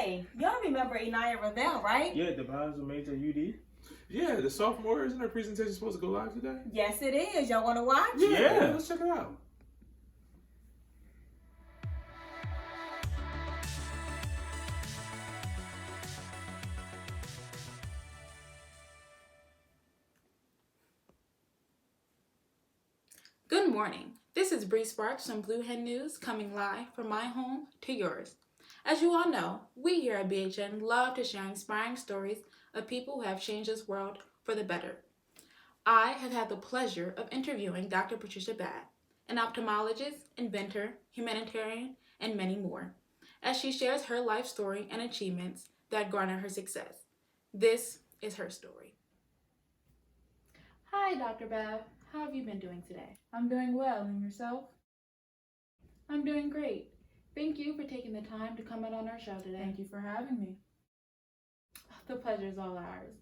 Hey, y'all remember Eniyah and Revelle, right? Yeah, the biology major UD. Yeah, the sophomore, isn't their presentation supposed to go live today? Yes, it is. Y'all want to watch? Yeah, let's check it out. Good morning. This is Bree Sparks from Blue Hen News coming live from my home to yours. As you all know, we here at BHN love to share inspiring stories of people who have changed this world for the better. I have had the pleasure of interviewing Dr. Patricia, an ophthalmologist, inventor, humanitarian, and many more, as she shares her life story and achievements that garner her success. This is her story. Hi, Dr. Bev. How have you been doing today? I'm doing well, and yourself? I'm doing great. Thank you for taking the time to come out on our show today. Thank you for having me. The pleasure is all ours.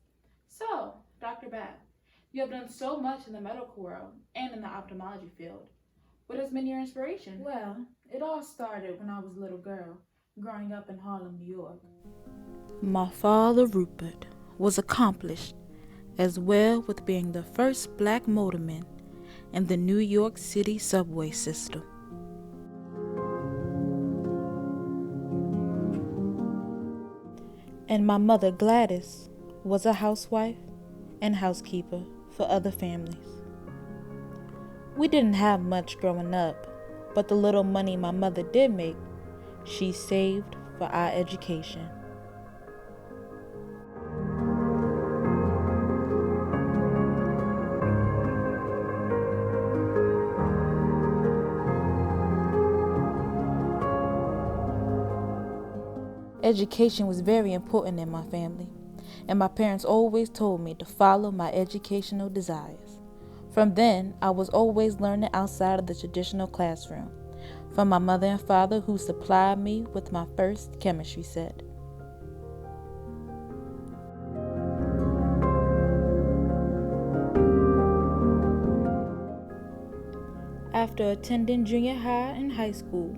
So, Dr. Bev, you have done so much in the medical world and in the ophthalmology field. What has been your inspiration? Well, it all started when I was a little girl, growing up in Harlem, New York. My father, Rupert, was accomplished, as well with being the first black motorman in the New York City subway system. And my mother, Gladys, was a housewife and housekeeper for other families. We didn't have much growing up, but the little money my mother did make, she saved for our education. Education was very important in my family, and my parents always told me to follow my educational desires. From then, I was always learning outside of the traditional classroom, from my mother and father who supplied me with my first chemistry set. After attending junior high and high school,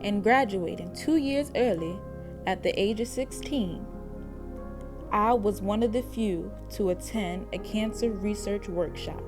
and graduating 2 years early at the age of 16, I was one of the few to attend a cancer research workshop.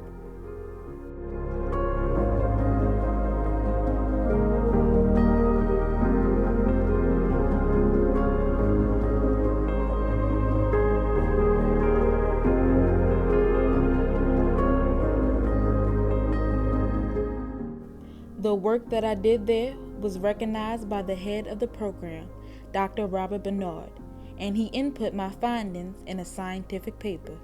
The work that I did there was recognized by the head of the program, Dr. Robert Bernard, and he input my findings in a scientific paper.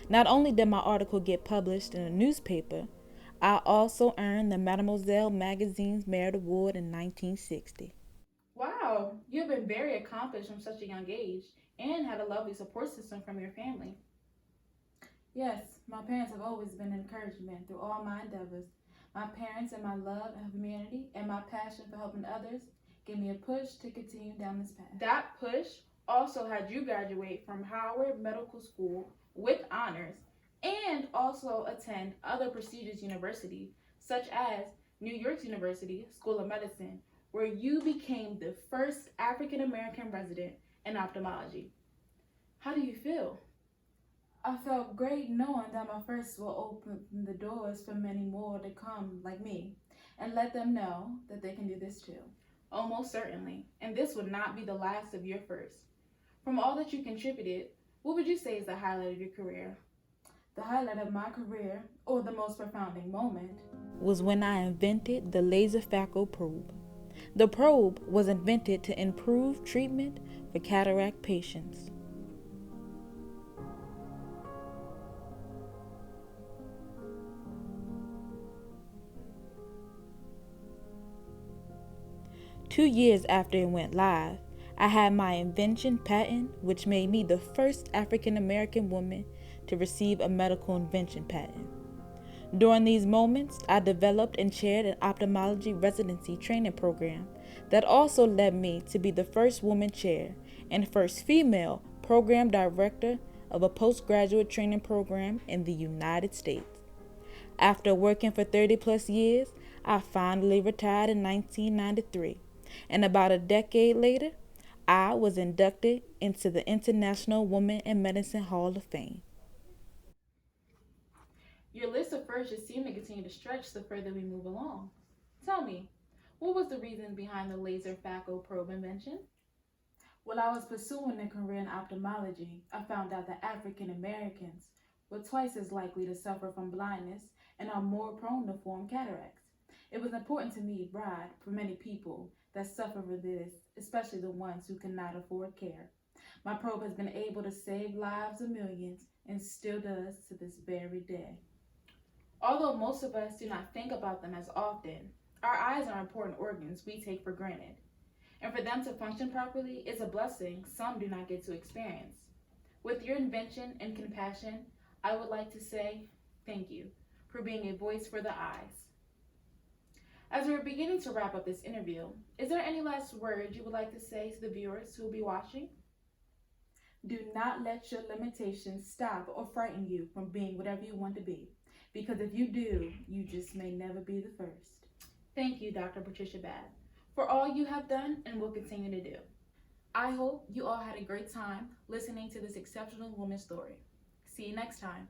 Not only did my article get published in a newspaper, I also earned the Mademoiselle magazine's Merit Award in 1960. Wow, you have been very accomplished from such a young age and had a lovely support system from your family. Yes, my parents have always been an encouragement through all my endeavors. My parents and my love of humanity and my passion for helping others gave me a push to continue down this path. That push also had you graduate from Howard Medical School with honors and also attend other prestigious universities such as New York University School of Medicine, where you became the first African American resident in ophthalmology. How do you feel? I felt great knowing that my first will open the doors for many more to come like me and let them know that they can do this too. Almost certainly, and this would not be the last of your first. From all that you contributed, what would you say is the highlight of your career? The highlight of my career, or the most profounding moment, was when I invented the laser phaco probe. The probe was invented to improve treatment for cataract patients. Two years after it went live, I had my invention patent, which made me the first African American woman to receive a medical invention patent. During these moments, I developed and chaired an ophthalmology residency training program that also led me to be the first woman chair and first female program director of a postgraduate training program in the United States. After working for 30 plus years, I finally retired in 1993. And about a decade later, I was inducted into the International Women in Medicine Hall of Fame. Your list of firsts just seem to continue to stretch the further we move along. Tell me, what was the reason behind the laser phaco probe invention? While I was pursuing a career in ophthalmology, I found out that African Americans were twice as likely to suffer from blindness and are more prone to form cataracts. It was important to me, Bride, for many people that suffer with this, especially the ones who cannot afford care. My probe has been able to save lives of millions and still does to this very day. Although most of us do not think about them as often, our eyes are important organs we take for granted. And for them to function properly is a blessing some do not get to experience. With your invention and compassion, I would like to say thank you for being a voice for the eyes. As we're beginning to wrap up this interview, is there any last words you would like to say to the viewers who will be watching? Do not let your limitations stop or frighten you from being whatever you want to be, because if you do, you just may never be the first. Thank you, Dr. Patricia Babb, for all you have done and will continue to do. I hope you all had a great time listening to this exceptional woman's story. See you next time.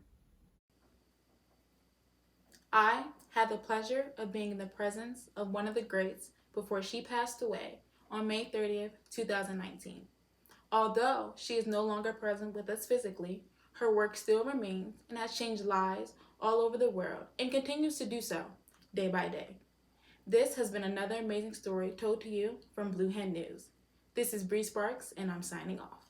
I had the pleasure of being in the presence of one of the greats before she passed away on May 30th, 2019. Although she is no longer present with us physically, her work still remains and has changed lives all over the world and continues to do so day by day. This has been another amazing story told to you from Blue Hen News. This is Bree Sparks, and I'm signing off.